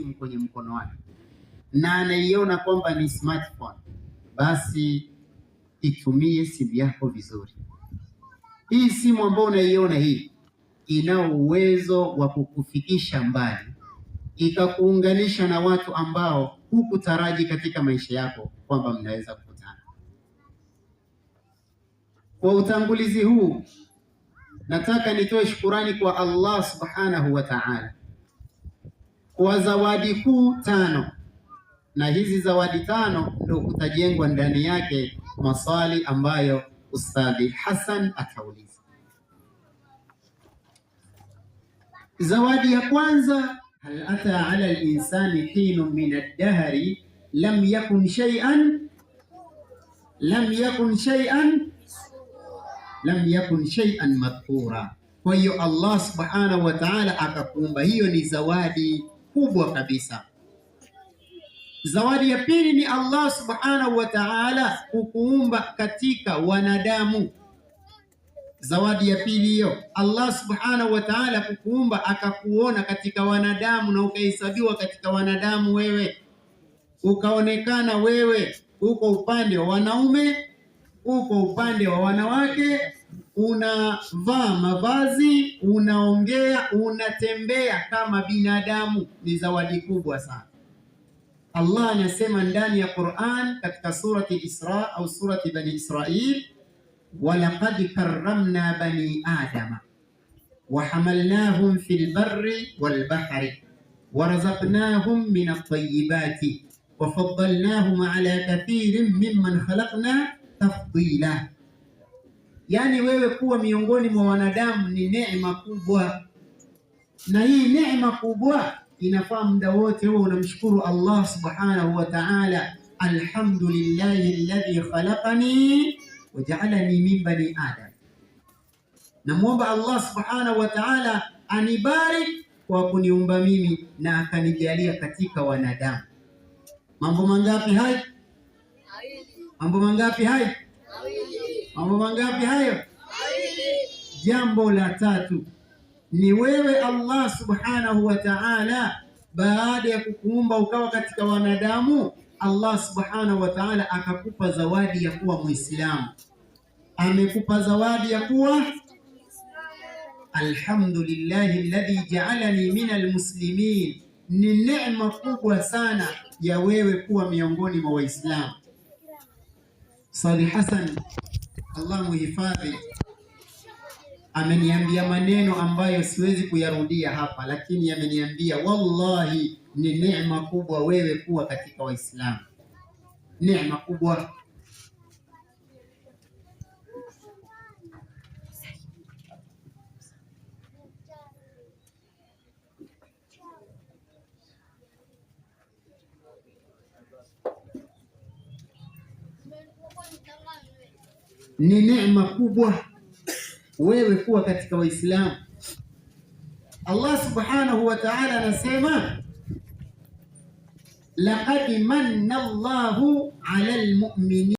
simu kwenye mkono wake na anaiona kwamba ni smartphone, basi itumie simu yako vizuri. Hii simu ambayo unaiona hii ina uwezo wa kukufikisha mbali, ikakuunganisha na watu ambao hukutaraji katika maisha yako kwamba mnaweza kukutana. Kwa utangulizi huu, nataka nitoe shukurani kwa Allah subhanahu wa ta'ala kwa zawadi kuu 5, na hizi zawadi 5 ndio kutajengwa ndani yake maswali ambayo Ustadhi Hassan atauliza. Zawadi ya kwanza, hal ata ala al-insani hinun min ad-dahri lam yakun shay'an madhkura. Kwa hiyo Allah subhanahu wa ta'ala akakuumba, hiyo ni zawadi kubwa kabisa. Zawadi ya pili ni Allah subhanahu wa ta'ala kukuumba katika wanadamu. Zawadi ya pili hiyo, Allah subhanahu wa ta'ala kukuumba akakuona katika wanadamu na ukahesabiwa katika wanadamu, wewe ukaonekana wewe uko upande wa wanaume, uko upande wa wanawake, unavaa mavazi, unaongea, unatembea kama binadamu. Ni zawadi kubwa sana. Allah anasema ndani ya Qur'an katika surati Isra au surati Bani Israil, walaqad karramna bani adama wa hamalnahum fil barri wal bahri wa razaqnahum min at-tayyibati wa faddalnahum ala kathirin mimman khalaqna tafdila. Yani wewe kuwa miongoni mwa wanadamu ni neema kubwa, na hii neema kubwa inafaa muda wote huo unamshukuru Allah subhanahu wa ta'ala. Alhamdulillahi alladhi khalaqani wa ja'alani min bani adam. Namuomba Allah subhanahu wa ta'ala anibariki kwa kuniumba mimi na akanijalia katika wanadamu. Mambo mangapi hayo? Mambo mangapi hayo? Mambo mangapi hayo? Jambo la 3 ni wewe Allah subhanahu wa ta'ala, baada ya kukuumba ukawa katika wanadamu, Allah subhanahu wa ta'ala akakupa zawadi ya kuwa Muislamu. Amekupa zawadi ya kuwa alhamdulillahi alladhi ja'alani minal muslimin. Ni neema kubwa sana ya wewe kuwa miongoni mwa Waislamu. Salih Hassan, Allah muhifadhi, ameniambia maneno ambayo siwezi kuyarudia hapa, lakini ameniambia wallahi ni neema kubwa wewe kuwa katika Waislamu. Neema kubwa. Ni neema kubwa wewe kuwa katika Waislamu. Allah subhanahu wa ta'ala anasema laqad manna Allahu 'alal mu'minin